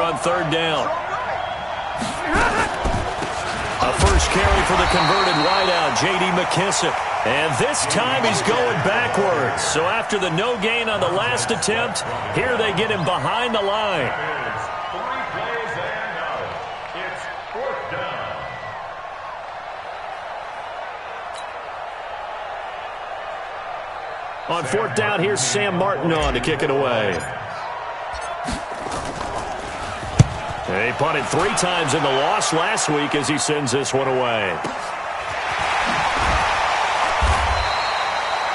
on third down. A first carry for the converted wideout, J.D. McKissick. And this time he's going backwards. So after the no gain on the last attempt, here they get him behind the line. On fourth down, here's Sam Martin on to kick it away. He punted 3 times in the loss last week as he sends this one away.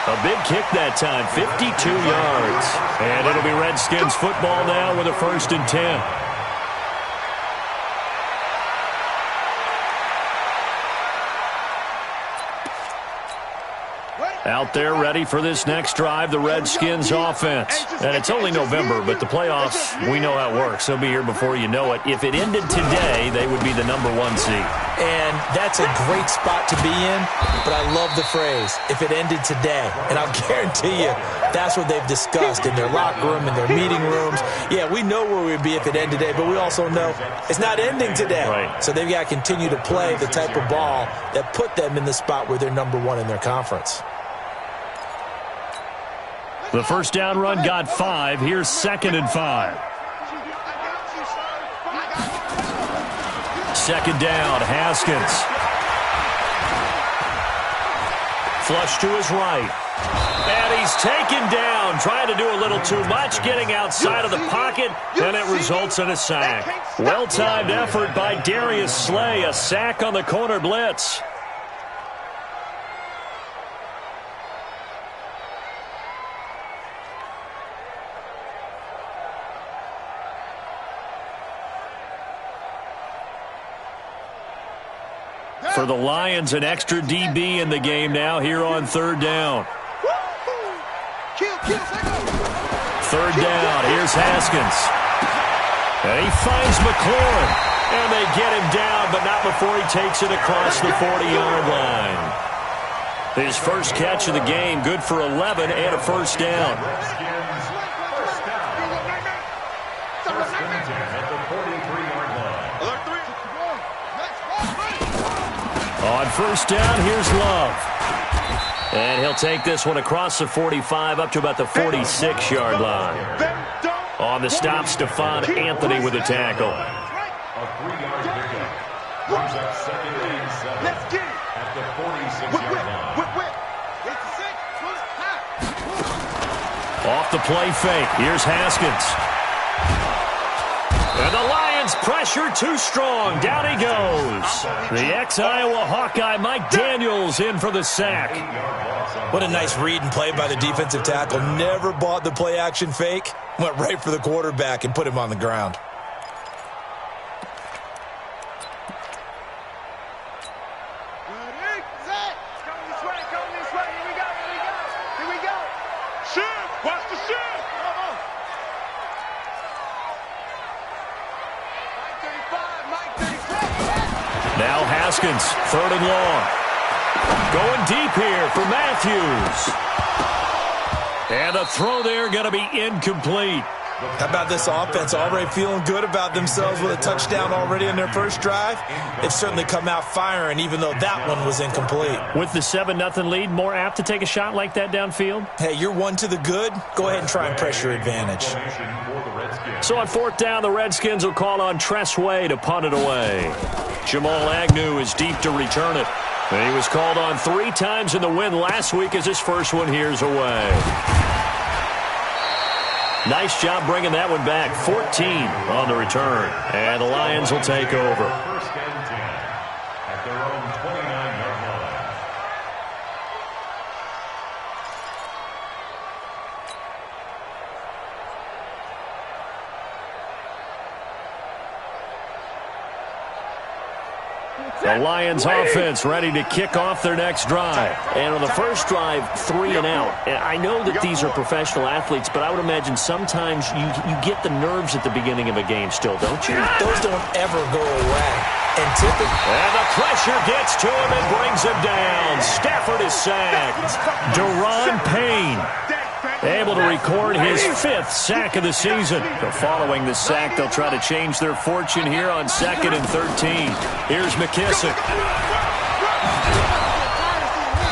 A big kick that time, 52 yards. And it'll be Redskins football now with a 1st and 10. Out there ready for this next drive, the Redskins offense. And it's only November, but the playoffs, we know how it works. They'll be here before you know it. If it ended today, they would be the #1 seed. And that's a great spot to be in, but I love the phrase, if it ended today. And I'll guarantee you, that's what they've discussed in their locker room, in their meeting rooms. Yeah, we know where we'd be if it ended today, but we also know it's not ending today. Right. So they've got to continue to play the type of ball that put them in the spot where they're #1 in their conference. The first down run got 5. Here's 2nd and 5. Second down, Haskins. Flush to his right. And he's taken down, trying to do a little too much, getting outside of the pocket, and it results in a sack. Well-timed effort by Darius Slay, a sack on the corner blitz. For the Lions, an extra DB in the game now here on third down. Third down, here's Haskins. And he finds McLaurin. And they get him down, but not before he takes it across the 40-yard line. His first catch of the game, good for 11 and a first down. On first down, here's Love. And he'll take this one across the 45 up to about the 46-yard line. On the stop, Stephon Anthony with a tackle. A 3-yard pickup. Brings up 2nd and 7 at the 46-yard line. Off the play fake. Here's Haskins. And the Lions pressure too strong. Down he goes. The ex-Iowa Hawkeye Mike Daniels in for the sack. What a nice read and play by the defensive tackle. Never bought the play-action fake. Went right for the quarterback and put him on the ground. Now Haskins, 3rd and long. Going deep here for Matthews. And the throw there going to be incomplete. How about this offense already feeling good about themselves with a touchdown already in their first drive? They've certainly come out firing, even though that one was incomplete. With the 7-0 lead, more apt to take a shot like that downfield? Hey, you're one to the good. Go ahead and try and press your advantage. So on fourth down, the Redskins will call on Tress Way to punt it away. Jamal Agnew is deep to return it. And he was called on 3 times in the win last week as his first one here's away. Nice job bringing that one back. 14 on the return. And the Lions will take over. First and 10 at their own 29-yard line. The Lions offense ready to kick off their next drive. And on the first drive, 3 and out. And I know that these are professional athletes, but I would imagine sometimes you get the nerves at the beginning of a game still, don't you? Those don't ever go away. And typically... And the pressure gets to him and brings him down. Stafford is sacked. Daron Payne. able to record his 5th sack of the season. So following the sack, they'll try to change their fortune here on 2nd and 13. Here's McKissick.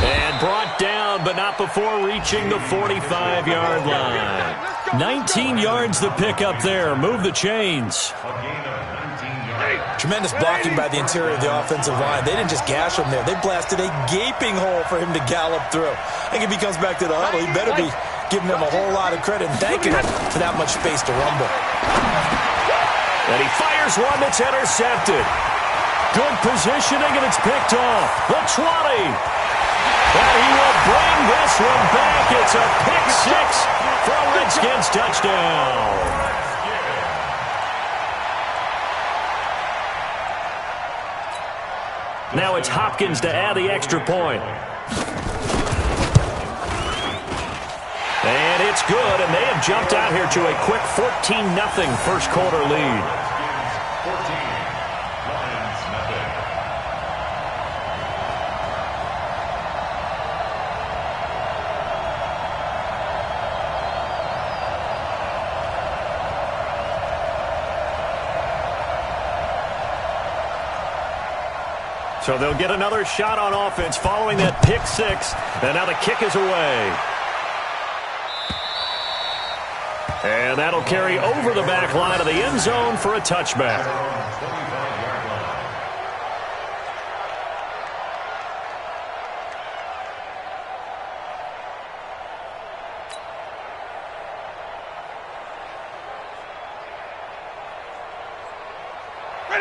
And brought down, but not before reaching the 45-yard line. 19 yards to pick up there. Move the chains. Tremendous blocking by the interior of the offensive line. They didn't just gash him there. They blasted a gaping hole for him to gallop through. I think if he comes back to the huddle, he better be giving them a whole lot of credit and thanking him for that much space to rumble. And he fires one that's intercepted. Good positioning, and it's picked off. The 20. And he will bring this one back. It's a pick six for a Redskins touchdown. Now it's Hopkins to add the extra point. And it's good, and they have jumped out here to a quick 14-0 first quarter lead. 14, Lions nothing. So they'll get another shot on offense following that pick six. And now the kick is away. And that'll carry over the back line of the end zone for a touchback.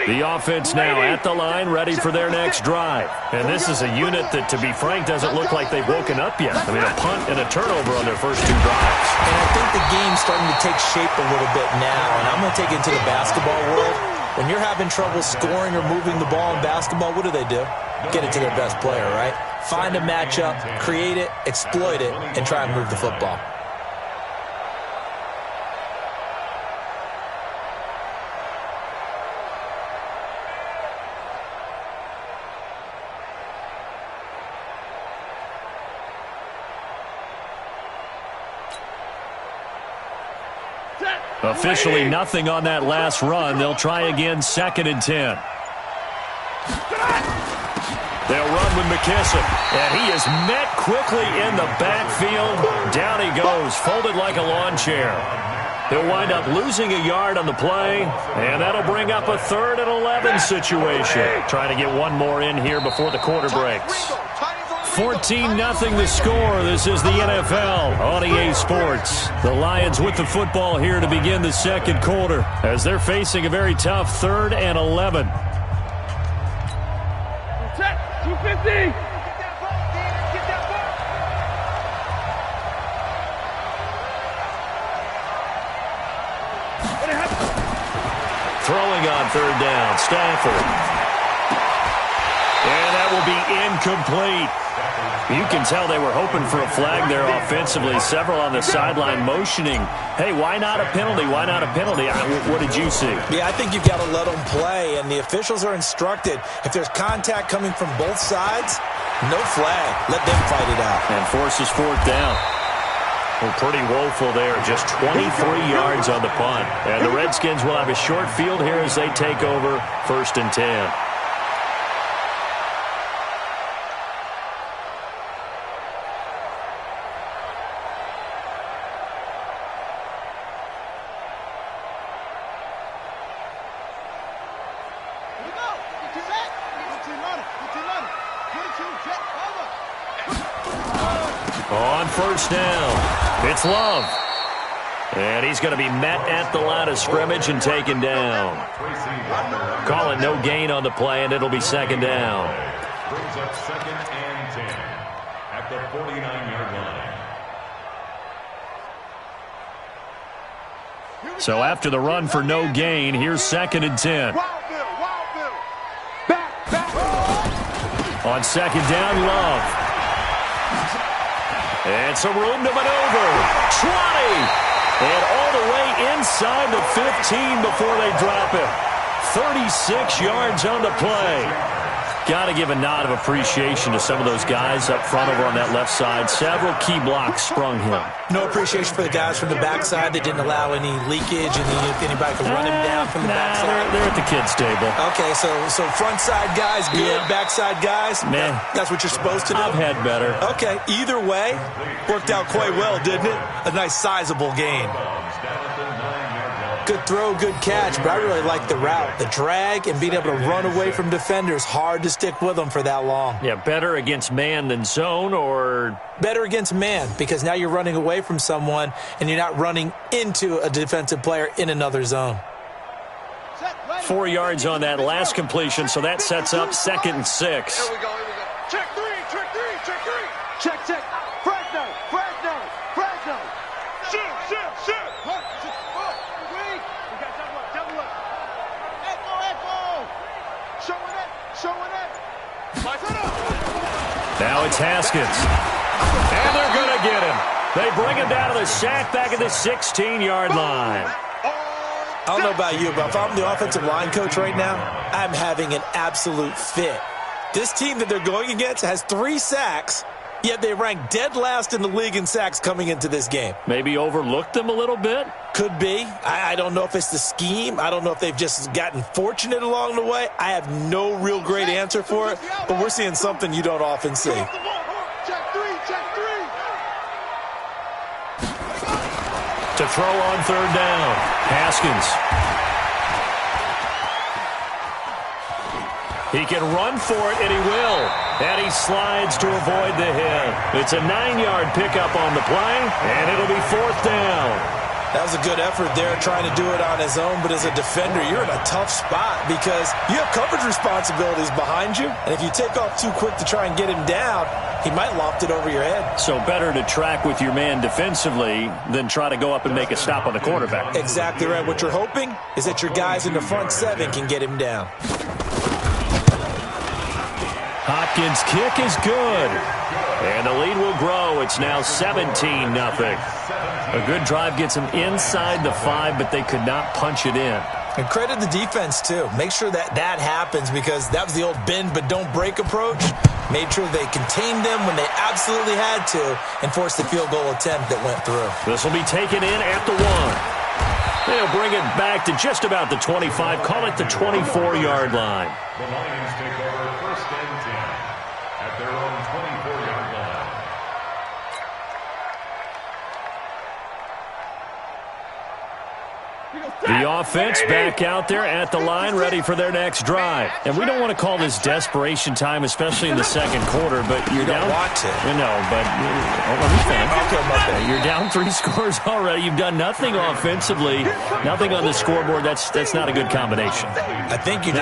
The offense now at the line, ready for their next drive. And this is a unit that, to be frank, doesn't look like they've woken up yet. I mean, a punt and a turnover on their first 2 drives. And I think the game's starting to take shape a little bit now. And I'm going to take it to the basketball world. When you're having trouble scoring or moving the ball in basketball, what do? Get it to their best player, right? Find a matchup, create it, exploit it, and try and move the football. Officially nothing on that last run. They'll try again, 2nd and 10. They'll run with McKissick, and he is met quickly in the backfield. Down he goes, folded like a lawn chair. They'll wind up losing a yard on the play, and that'll bring up a 3rd and 11 situation. Trying to get one more in here before the quarter breaks. 14-0 the score. This is the NFL on EA Sports. The Lions with the football here to begin the second quarter as they're facing a very tough 3rd and 11. Check, 250. Throwing on 3rd down, Stafford. And that will be incomplete. You can tell they were hoping for a flag there offensively. Several on the sideline motioning, hey, why not a penalty? Why not a penalty? What did you see? Yeah, I think you've got to let them play, and the officials are instructed. If there's contact coming from both sides, no flag. Let them fight it out. And forces 4th down. Well, pretty woeful there. Just 23 yards on the punt. And the Redskins will have a short field here as they take over 1st and 10. On 1st down, it's Love. And he's going to be met at the line of scrimmage and taken down. Call it no gain on the play, and it'll be 2nd down. Brings up 2nd and 10 at the 49-yard line. So after the run for no gain, here's 2nd and 10. On 2nd down, Love. And some room to maneuver. 20. And all the way inside the 15 before they drop him. 36 yards on the play. Got to give a nod of appreciation to some of those guys up front over on that left side. Several key blocks sprung him. No appreciation for the guys from the backside that didn't allow any leakage and anybody could run him down from the backside. They're at the kids' table. Okay, so front side guys, good. Yeah. Backside guys, man, that's what you're supposed to do? I've had better. Okay, either way, worked out quite well, didn't it? A nice sizable gain. Good throw, good catch, but I really like the route. The drag and being able to run away from defenders, hard to stick with them for that long. Yeah, better against man than zone, or? Better against man, because now you're running away from someone and you're not running into a defensive player in another zone. 4 yards on that last completion, so that sets up 2nd and 6. Here we go. Check three. Check. Fresno. Shoot. We got double up. Echo. Showing it. Now it's Haskins. And they're going to get him. They bring him down to the sack back at the 16-yard line. I don't know about you, but if I'm the offensive line coach right now, I'm having an absolute fit. This team that they're going against has 3 sacks, yet they rank dead last in the league in sacks coming into this game. Maybe overlooked them a little bit? Could be. I don't know if it's the scheme. I don't know if they've just gotten fortunate along the way. I have no real great answer for it, but we're seeing something you don't often see. Check three. To throw on 3rd down, Haskins. He can run for it, and he will. And he slides to avoid the hit. It's a 9-yard pickup on the play, and it'll be 4th down. That was a good effort there, trying to do it on his own. But as a defender, you're in a tough spot because you have coverage responsibilities behind you. And if you take off too quick to try and get him down, he might loft it over your head. So better to track with your man defensively than try to go up and make a stop on the quarterback. Exactly right. What you're hoping is that your guys in the front 7 can get him down. Hopkins' kick is good. And the lead will grow. It's now 17-0. A good drive gets them inside the 5, but they could not punch it in. And credit the defense, too. Make sure that happens because that was the old bend but don't break approach. Made sure they contained them when they absolutely had to and forced the field goal attempt that went through. This will be taken in at the 1. They'll bring it back to just about the 25. Call it the 24-yard line. The Lions take over 1st and 10 at their own 24-yard line. The offense back out there at the line, ready for their next drive. And we don't want to call this desperation time, especially in the 2nd quarter, but you're down. You don't want to. No, but let me finish. You're down 3 scores already. You've done nothing offensively, nothing on the scoreboard. That's not a good combination. I think you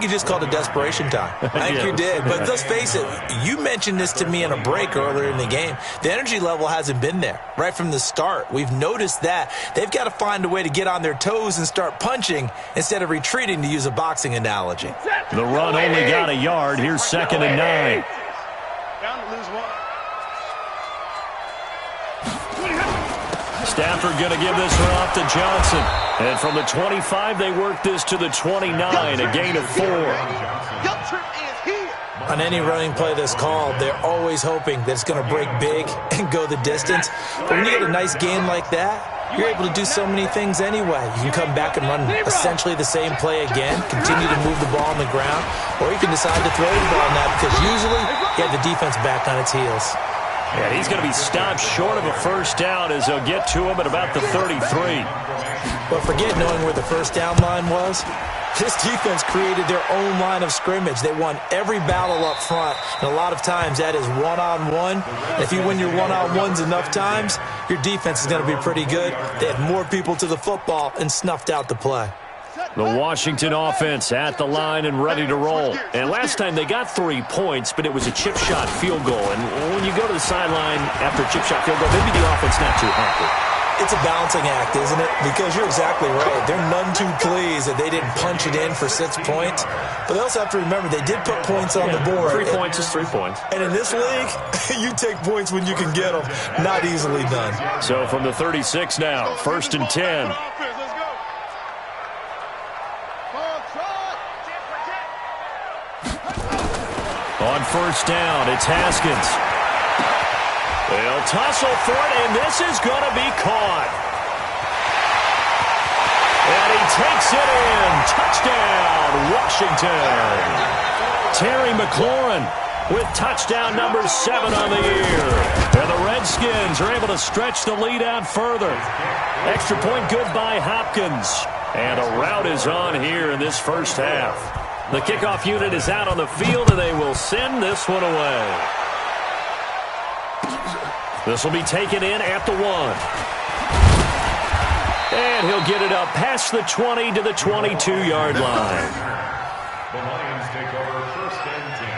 just called it desperation time. I think you did. But let's face it, you mentioned this to me in a break earlier in the game. The energy level hasn't been there right from the start. We've noticed that. They've got to find a way to get on their toes and start punching instead of retreating, to use a boxing analogy. The run only got a yard. Here's 2nd and 9. Down to lose 1. Stafford going to give this one off to Johnson. And from the 25, they work this to the 29, a gain of 4. On any running play that's called, they're always hoping that it's going to break big and go the distance. But when you get a nice gain like that, you're able to do so many things anyway. You can come back and run essentially the same play again, continue to move the ball on the ground, or you can decide to throw the ball now because usually you have the defense back on its heels. Yeah, he's going to be stopped short of a 1st down as they'll get to him at about the 33. But forget knowing where the 1st down line was. This defense created their own line of scrimmage. They won every battle up front, and a lot of times that is one-on-one. If you win your one-on-ones enough times, your defense is going to be pretty good. They had more people to the football and snuffed out the play. The Washington offense at the line and ready to roll. And last time they got 3 points, but it was a chip shot field goal. And when you go to the sideline after a chip shot field goal, maybe the offense not too happy. It's a balancing act, isn't it? Because you're exactly right. They're none too pleased that they didn't punch it in for 6 points. But they also have to remember they did put points on the board. 3 points is 3 points. And in this league, you take points when you can get them. Not easily done. So from the 36 now, 1st and 10. On first down, it's Haskins. They'll tussle for it, and this is going to be caught. And he takes it in. Touchdown, Washington. Terry McLaurin with touchdown number 7 on the year. And the Redskins are able to stretch the lead out further. Extra point good by Hopkins. And a rout is on here in this first half. The kickoff unit is out on the field, and they will send this one away. This will be taken in at the 1. And he'll get it up past the 20 to the 22-yard line. The Lions take over first and 10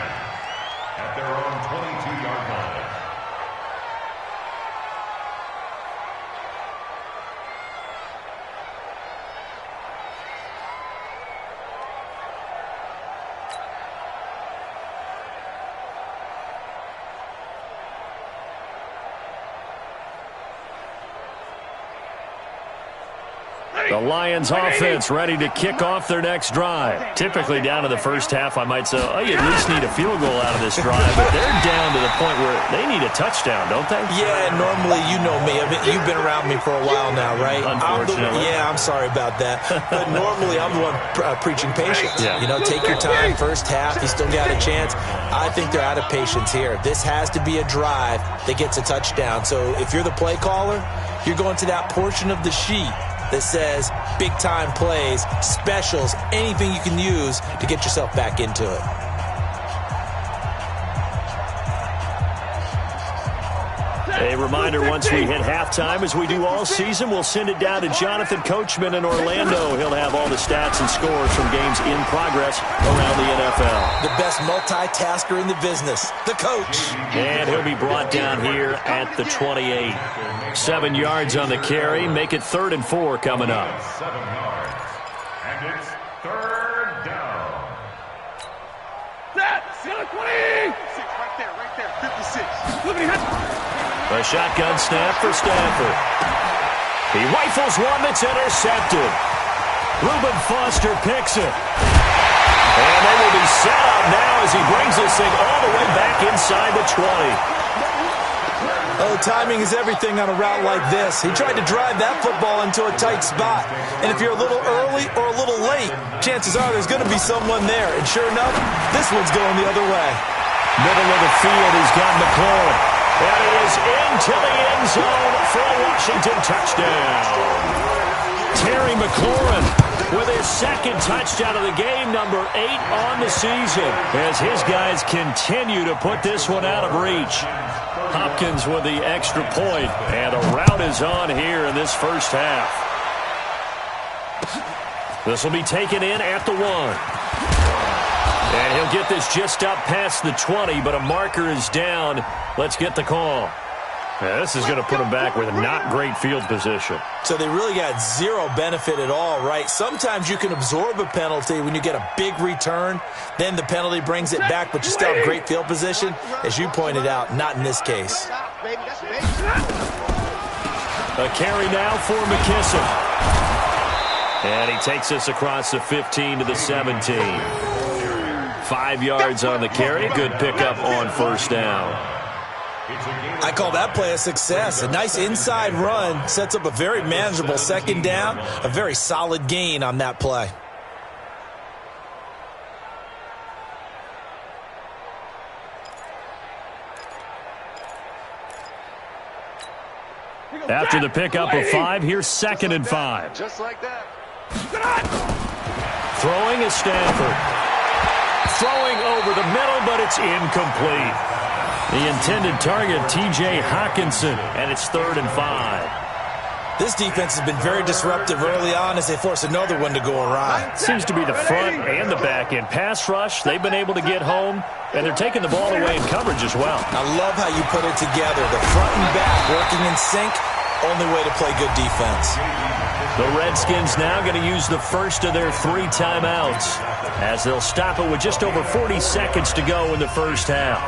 at their own 22-yard line. The Lions offense ready to kick off their next drive. Typically down to the first half, I might say, oh, you at least need a field goal out of this drive. But they're down to the point where they need a touchdown, don't they? Yeah, normally, you know me. I mean, you've been around me for a while now, right? Unfortunately. I'm sorry about that. But normally, I'm the one preaching patience. Yeah. You know, take your time. First half, you still got a chance. I think they're out of patience here. This has to be a drive that gets a touchdown. So if you're the play caller, you're going to that portion of the sheet that says big-time plays, specials, anything you can use to get yourself back into it. A reminder, once we hit halftime, as we do all season, we'll send it down to Jonathan Coachman in Orlando. He'll have all the stats and scores from games in progress around the NFL. The best multitasker in the business, the coach. And he'll be brought down here at the 28. 7 yards on the carry. Make it 3rd and 4 coming up. 7 yards. And it's 3rd down. That's 20. 6 right there, 56. A shotgun snap for Stafford. He rifles one that's intercepted. Reuben Foster picks it. And they will be set up now as he brings this thing all the way back inside the 20. Oh, timing is everything on a route like this. He tried to drive that football into a tight spot. And if you're a little early or a little late, chances are there's going to be someone there. And sure enough, this one's going the other way. Middle of the field, he's got McLaurin. And it is into the end zone for a Washington touchdown. Terry McLaurin with his 2nd touchdown of the game, number 8 on the season, as his guys continue to put this one out of reach. Hopkins with the extra point, and a rout is on here in this first half. This will be taken in at the 1. And he'll get this just up past the 20, but a marker is down. Let's get the call. Yeah, this is going to put him back with not great field position. So they really got zero benefit at all, right? Sometimes you can absorb a penalty when you get a big return. Then the penalty brings it back, but you still have great field position. As you pointed out, not in this case. A carry now for McKissick. And he takes this across the 15 to the 17. 5 yards on the carry. Good pickup on first down. I call that play a success. A nice inside run sets up a very manageable 2nd down. A very solid gain on that play. After the pickup of 5, here's 2nd and 5. Just like that. Throwing is Stafford. Throwing over the middle, but it's incomplete. The intended target, T.J. Hawkinson, and it's 3rd and 5. This defense has been very disruptive early on as they force another one to go awry. Seems to be the front and the back end. Pass rush, they've been able to get home, and they're taking the ball away in coverage as well. I love how you put it together. The front and back working in sync, only way to play good defense. The Redskins now going to use the first of their 3 timeouts as they'll stop it with just over 40 seconds to go in the first half.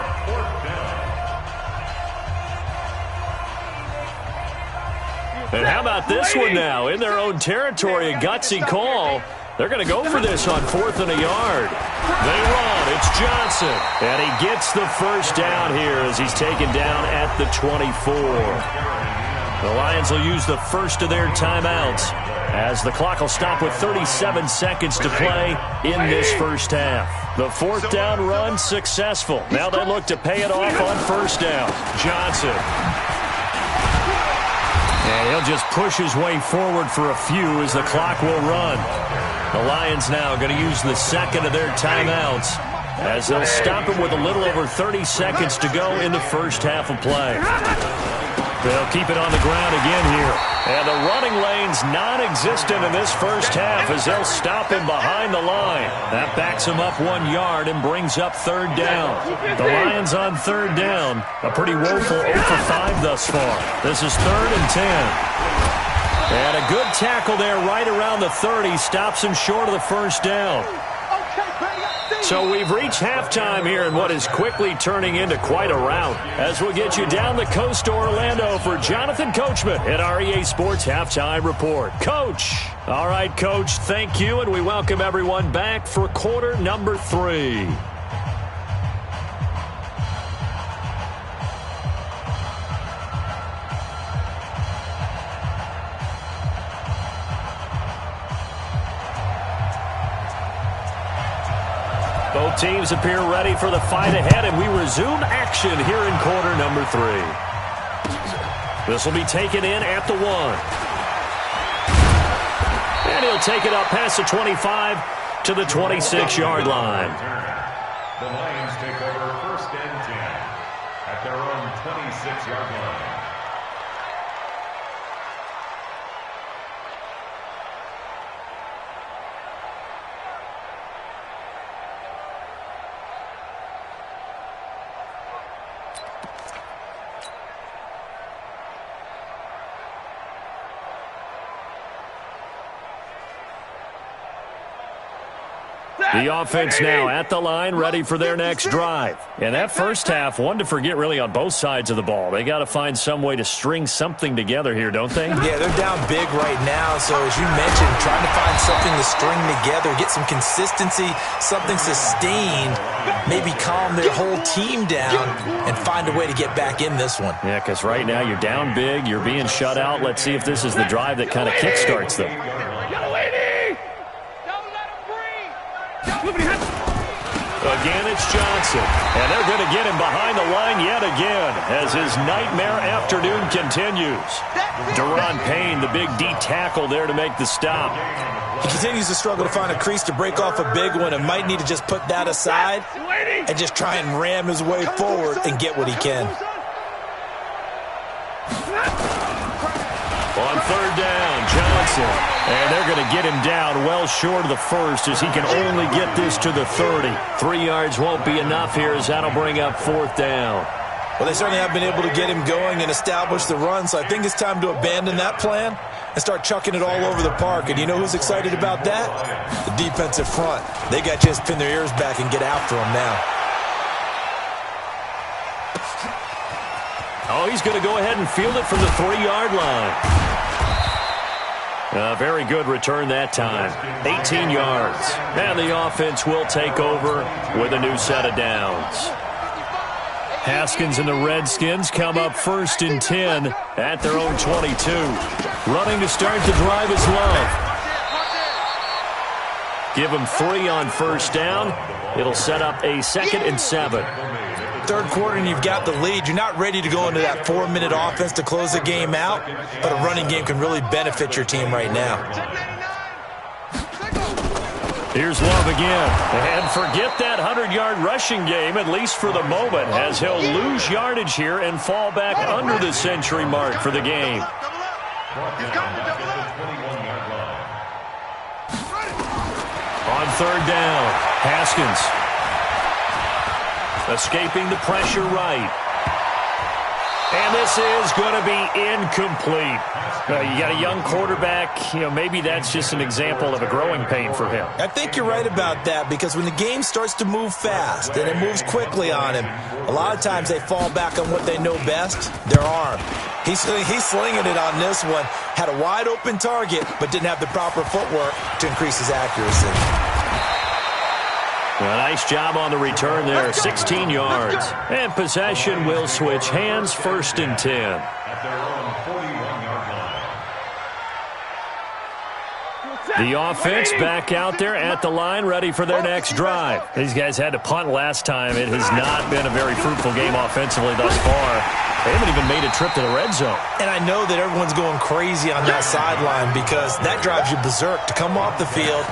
And how about this one now? In their own territory, a gutsy call. They're going to go for this on 4th and a yard. They run. It's Johnson. And he gets the first down here as he's taken down at the 24. The Lions will use the first of their timeouts as the clock will stop with 37 seconds to play in this first half. The 4th down run successful. Now they look to pay it off on 1st down. Johnson. And he'll just push his way forward for a few as the clock will run. The Lions now going to use the second of their timeouts as they'll stop him with a little over 30 seconds to go in the first half of play. They'll keep it on the ground again here. And the running lane's non-existent in this first half as they'll stop him behind the line. That backs him up 1 yard and brings up 3rd down. The Lions on 3rd down. A pretty woeful 0 for 5 thus far. This is 3rd and 10. And a good tackle there right around the 30. Stops him short of the first down. So we've reached halftime here in what is quickly turning into quite a rout. As we'll get you down the coast to Orlando for Jonathan Coachman at our EA Sports Halftime Report. Coach. All right, Coach, thank you, and we welcome everyone back for quarter number 3. Both teams appear ready for the fight ahead, and we resume action here in quarter number 3. This will be taken in at the 1. And he'll take it up past the 25 to the 26-yard line. The Lions take over 1st and 10 at their own 26-yard line. The offense now at the line, ready for their next drive. And that first half, one to forget really on both sides of the ball. They got to find some way to string something together here, don't they? Yeah, they're down big right now. So as you mentioned, trying to find something to string together, get some consistency, something sustained, maybe calm their whole team down and find a way to get back in this one. Yeah, because right now you're down big, you're being shut out. Let's see if this is the drive that kind of kickstarts them. Again, it's Johnson. And they're going to get him behind the line yet again as his nightmare afternoon continues. Deron Payne, the big D tackle there to make the stop. He continues to struggle to find a crease to break off a big one and might need to just put that aside and just try and ram his way forward and get what he can. On 3rd down, Johnson. And they're going to get him down well short of the first as he can only get this to the 30. 3 yards won't be enough here as that'll bring up 4th down. Well, they certainly have been able to get him going and establish the run, so I think it's time to abandon that plan and start chucking it all over the park. And you know who's excited about that? The defensive front. They got to just pin their ears back and get after him now. Oh, he's going to go ahead and field it from the 3-yard line. A very good return that time. 18 yards. And the offense will take over with a new set of downs. Haskins and the Redskins come up 1st and 10 at their own 22. Running to start the drive is Love. Give him 3 on 1st down. It'll set up a 2nd and 7. 3rd quarter and you've got the lead. You're not ready to go into that 4-minute offense to close the game out, but a running game can really benefit your team right now. Here's Love again. And forget that 100-yard rushing game, at least for the moment, as he'll lose yardage here and fall back under the century mark for the game. On 3rd down, Haskins. Escaping the pressure right. And this is going to be incomplete. You got a young quarterback. Maybe that's just an example of a growing pain for him. I think you're right about that, because when the game starts to move fast and it moves quickly on him, a lot of times they fall back on what they know best, their arm. He's slinging it on this one. Had a wide-open target, but didn't have the proper footwork to increase his accuracy. A nice job on the return there, 16 yards. And possession will switch hands, 1st and 10. At their own 41-yard line. The offense back out there at the line, ready for their next drive. These guys had to punt last time. It has not been a very fruitful game offensively thus far. They haven't even made a trip to the red zone. And I know that everyone's going crazy on that sideline, because that drives you berserk to come off the field,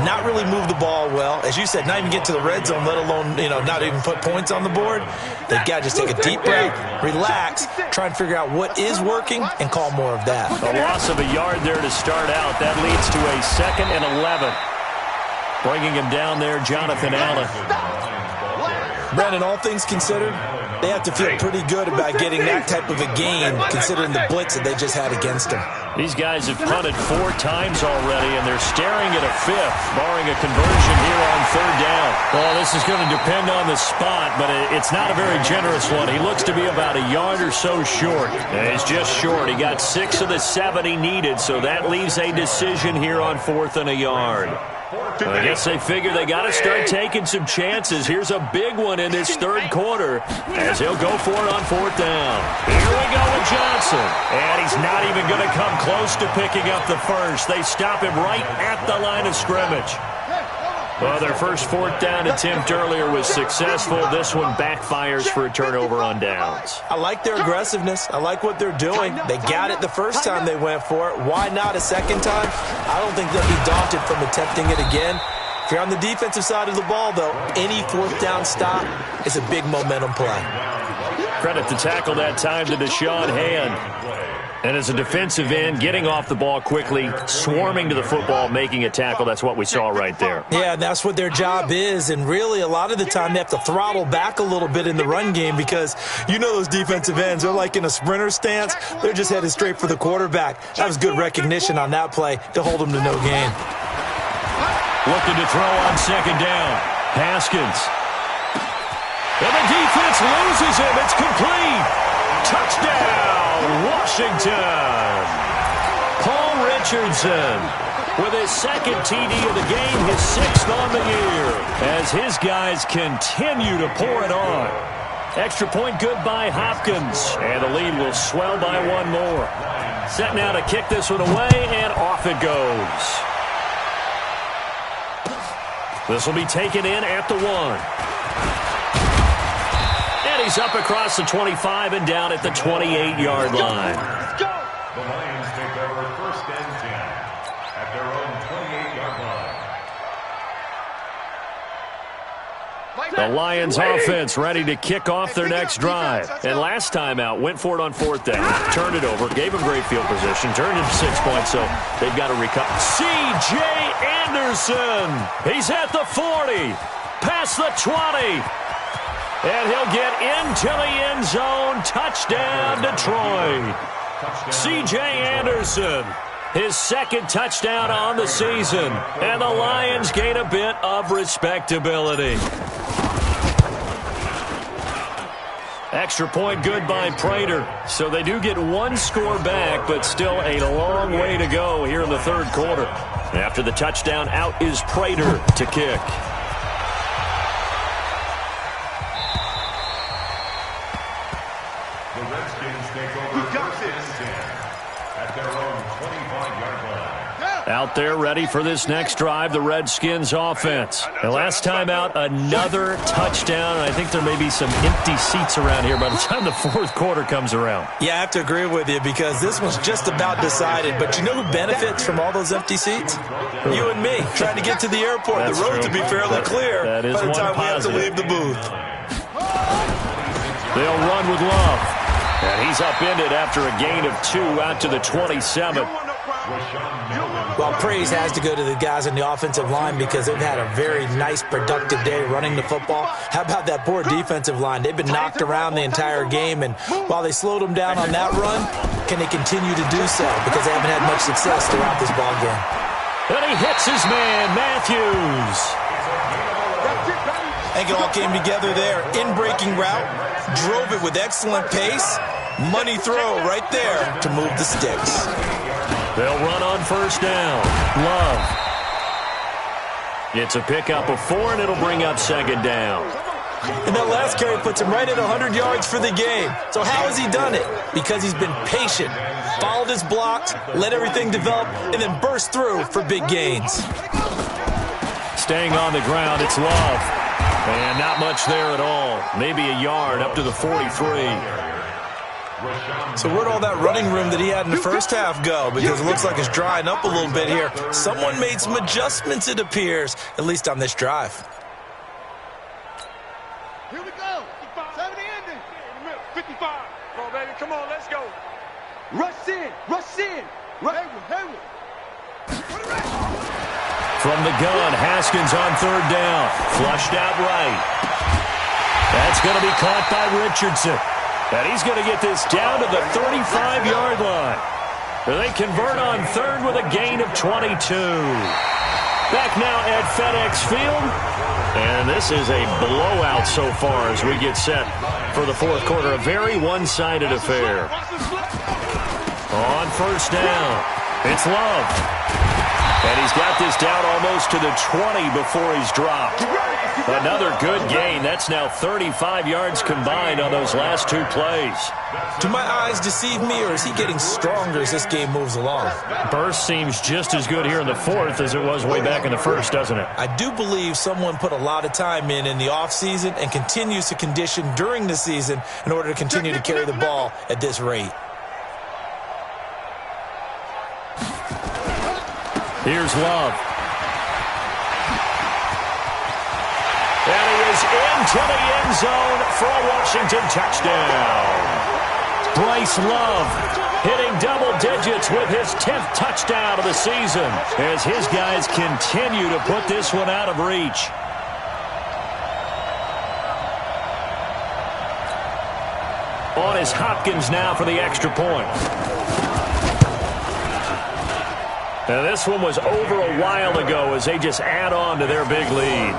not really move the ball well. As you said, not even get to the red zone, let alone, not even put points on the board. They've got to just take a deep breath, relax, try and figure out what is working, and call more of that. A loss of a yard there to start out. That leads to a 2nd and 11. Bringing him down there, Jonathan Allen. Brandon, all things considered, they have to feel pretty good about getting that type of a game, considering the blitz that they just had against them. These guys have punted 4 times already, and they're staring at a 5th, barring a conversion here on 3rd down. Well, this is going to depend on the spot, but it's not a very generous one. He looks to be about a yard or so short. And he's just short. He got 6 of the 7 he needed, so that leaves a decision here on 4th and a yard. I guess they figure they got to start taking some chances. Here's a big one in this 3rd quarter, as he'll go for it on 4th down. Here we go with Johnson. And he's not even going to come close to picking up the 1st. They stop him right at the line of scrimmage. Well, their first 4th down attempt earlier was successful. This one backfires for a turnover on downs. I like their aggressiveness. I like what they're doing. They got it the first time they went for it. Why not a second time? I don't think they'll be daunted from attempting it again. If you're on the defensive side of the ball, though, any 4th down stop is a big momentum play. Credit the tackle that time to Deshaun Hand. And as a defensive end, getting off the ball quickly, swarming to the football, making a tackle, that's what we saw right there. Yeah, that's what their job is. And really, a lot of the time, they have to throttle back a little bit in the run game, because those defensive ends, they're like in a sprinter stance. They're just headed straight for the quarterback. That was good recognition on that play to hold them to no gain. Looking to throw on 2nd down. Haskins. And the defense loses him. It's complete. Touchdown, Washington. Paul Richardson with his 2nd TD of the game, his 6th on the year, as his guys continue to pour it on. Extra point good by Hopkins, and the lead will swell by 1 more. Set now to kick this one away, and off it goes. This will be taken in at the 1. He's up across the 25 and down at the 28-yard line. The Lions take over 1st and 10 at their own 28-yard line. The Lions offense ready to kick off their next drive. And last time out, went for it on 4th down, turned it over, gave him great field position, turned it to 6 points, so they've got to recover. C.J. Anderson, he's at the 40, past the 20. And he'll get into the end zone. Touchdown, Detroit. C.J. Anderson, his 2nd touchdown on the season. And the Lions gain a bit of respectability. Extra point good by Prater. So they do get 1 score back, but still a long way to go here in the 3rd quarter. After the touchdown, out is Prater to kick. Out there ready for this next drive, the Redskins offense. And last time out, another touchdown. And I think there may be some empty seats around here by the time the 4th quarter comes around. Yeah, I have to agree with you, because this one's just about decided. But you know who benefits from all those empty seats? You and me, trying to get to the airport. That's the road true. to be fairly clear that is by the time positive. we have to leave the booth. They'll run with Love. And he's upended after a gain of 2 out to the 27. Rashawn Melvin Well, praise has to go to the guys on the offensive line because they've had a very nice, productive day running the football. How about that poor defensive line? They've been knocked around the entire game, and while they slowed them down on that run, can they continue to do so? Because they haven't had much success throughout this ball game. And he hits his man, Matthews. I think it all came together there. In-breaking route, drove it with excellent pace. Money throw right there to move the sticks. They'll run on first down. Love. It's a pickup of 4, and it'll bring up second down. And that last carry puts him right at 100 yards for the game. So how has he done it? Because he's been patient, followed his blocks, let everything develop, and then burst through for big gains. Staying on the ground, it's Love. And not much there at all. Maybe a yard up to the 43. So where'd all that running room that he had in the first half go? Because it looks like it's drying up a little bit here. Someone made some adjustments, it appears, at least on this drive. Here we go. 70 ending. In the middle. 55. Come on, baby. Come on, let's go. Rush in. Rush in. Hayward. From the gun, Haskins on third down. Flushed out right. That's going to be caught by Richardson. And he's going to get this down to the 35-yard line. They convert on third with a gain of 22. Back now at FedEx Field. And this is a blowout so far as we get set for the fourth quarter. A very one-sided affair. On first down, it's Love. And he's got this down almost to the 20 before he's dropped. Another good gain. That's now 35 yards combined on those last 2 plays. Do my eyes deceive me, or is he getting stronger as this game moves along? Burst seems just as good here in the fourth as it was way back in the first, doesn't it? I do believe someone put a lot of time in the offseason and continues to condition during the season in order to continue to carry the ball at this rate. Here's Love. And he is into the end zone for a Washington touchdown. Bryce Love hitting double digits with his 10th touchdown of the season as his guys continue to put this one out of reach. On is Hopkins now for the extra point. Now this one was over a while ago as they just add on to their big lead.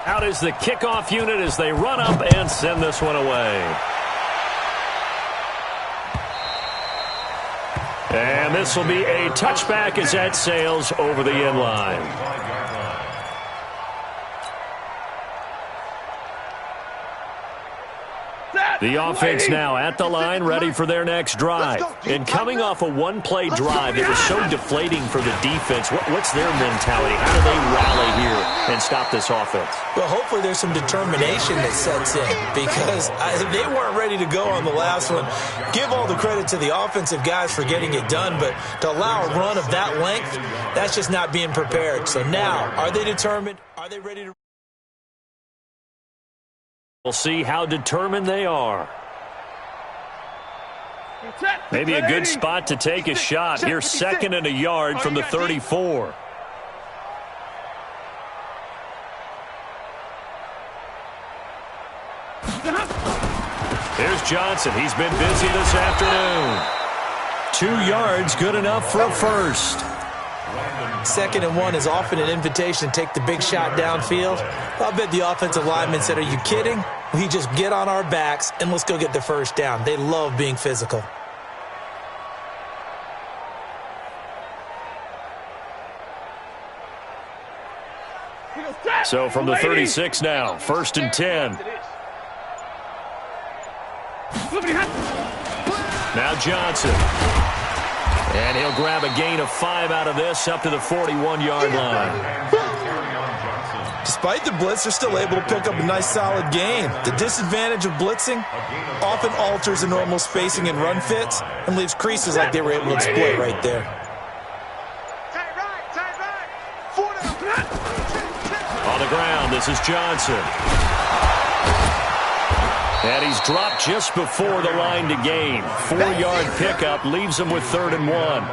Out is the kickoff unit as they run up and send this one away. And this will be a touchback as that sails over the end line. The offense now at the line, ready for their next drive. And coming off a one-play drive that was so deflating for the defense, what's their mentality? How do they rally here and stop this offense? Well, hopefully there's some determination that sets in because they weren't ready to go on the last one. Give all the credit to the offensive guys for getting it done, but to allow a run of that length, that's just not being prepared. So now, are they determined? Are they ready to? We'll see how determined they are. Maybe a good spot to take a shot. Here's second and a yard from the 34. Here's Johnson. He's been busy this afternoon. 2 yards, good enough for a first. Second and 1 is often an invitation to take the big shot downfield. I'll bet the offensive lineman said, are you kidding? We just get on our backs and let's go get the first down. They love being physical. So from the 36 now, first and 10. Now Johnson. And he'll grab a gain of 5 out of this up to the 41-yard line. Despite the blitz, they're still able to pick up a nice solid gain. The disadvantage of blitzing often alters the normal spacing and run fits and leaves creases like they were able to exploit right there. On the ground. This is Johnson. And he's dropped just before the line to gain. 4-yard pickup leaves him with 3rd and 1.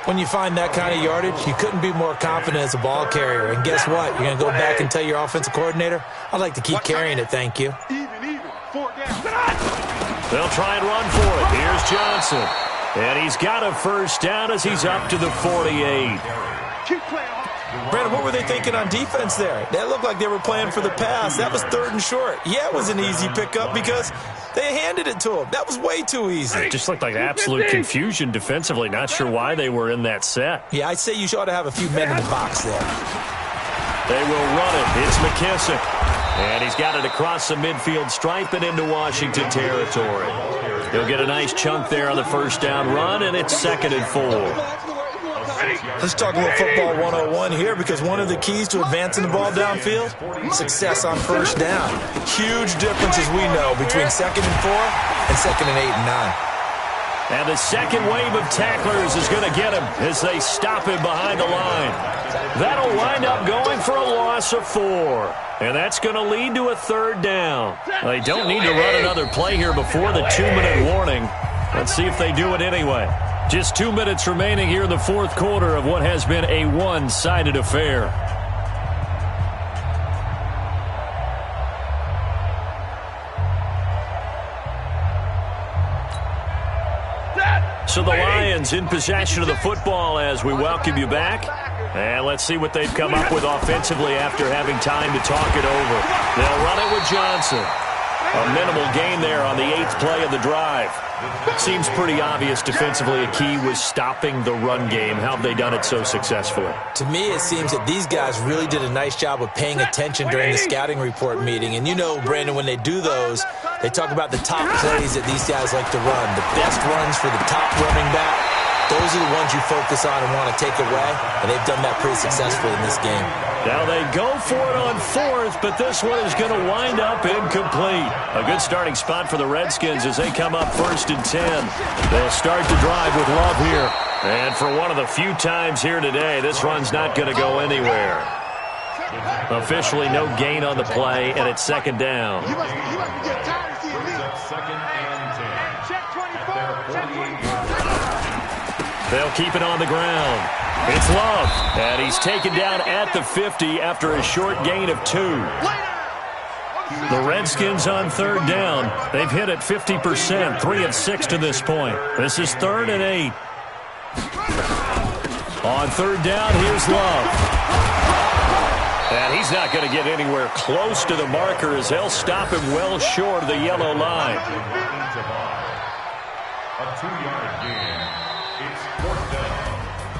When you find that kind of yardage, you couldn't be more confident as a ball carrier. And guess what? You're going to go back and tell your offensive coordinator, I'd like to keep carrying it, thank you. Even. 4 down. They'll try and run for it. Here's Johnson. And he's got a 1st down as he's up to the 48. Keep playing. Brandon, what were they thinking on defense there? That looked like they were playing for the pass. That was 3rd and short. Yeah, it was an easy pickup because they handed it to him. That was way too easy. It just looked like absolute confusion defensively. Not sure why they were in that set. Yeah, I'd say you ought to have a few men in the box there. They will run it. It's McKissick. And he's got it across the midfield stripe and into Washington territory. He'll get a nice chunk there on the 1st down run, and it's 2nd and 4. Let's talk a little football 101 here, because one of the keys to advancing the ball downfield, success on 1st down. Huge difference, as we know, between 2nd and 4 and 2nd and 8 and 9. And the second wave of tacklers is going to get him as they stop him behind the line. That'll wind up going for a loss of 4. And that's going to lead to a 3rd down. They don't need to run another play here before the 2-minute warning. Let's see if they do it anyway. Just 2 minutes remaining here in the 4th quarter of what has been a one-sided affair. So the Lions in possession of the football as we welcome you back. And let's see what they've come up with offensively after having time to talk it over. They'll run it with Johnson. A minimal gain there on the 8th play of the drive. Seems pretty obvious defensively a key was stopping the run game. How have they done it so successfully? To me, it seems that these guys really did a nice job of paying attention during the scouting report meeting. And you know, Brandon, when they do those, they talk about the top plays that these guys like to run. The best runs for the top running back. Those are the ones you focus on and want to take away. And they've done that pretty successfully in this game. Now they go for it on 4th, but this one is going to wind up incomplete. A good starting spot for the Redskins as they come up 1st and 10. They'll start the drive with Love here. And for one of the few times here today, this run's not going to go anywhere. Officially no gain on the play, and it's 2nd down. You must be getting tired of seeing me. 2nd and 10. Check 24. Check 24. They'll keep it on the ground. It's Love, and he's taken down at the 50 after a short gain of 2. The Redskins on 3rd down. They've hit it 50%, 3 of 6 to this point. This is 3rd and 8. On 3rd down, here's Love. And he's not going to get anywhere close to the marker as they'll stop him well short of the yellow line. A 2-yard gain. It's 4th down.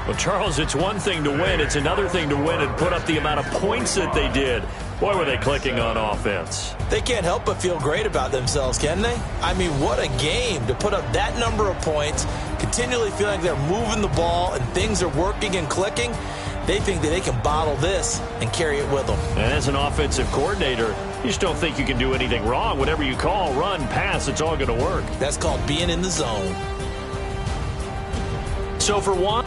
Well, Charles, it's one thing to win. It's another thing to win and put up the amount of points that they did. Boy, were they clicking on offense. They can't help but feel great about themselves, can they? I mean, what a game to put up that number of points, continually feeling like they're moving the ball and things are working and clicking. They think that they can bottle this and carry it with them. And as an offensive coordinator, you just don't think you can do anything wrong. Whatever you call, run, pass, it's all going to work. That's called being in the zone. So for one...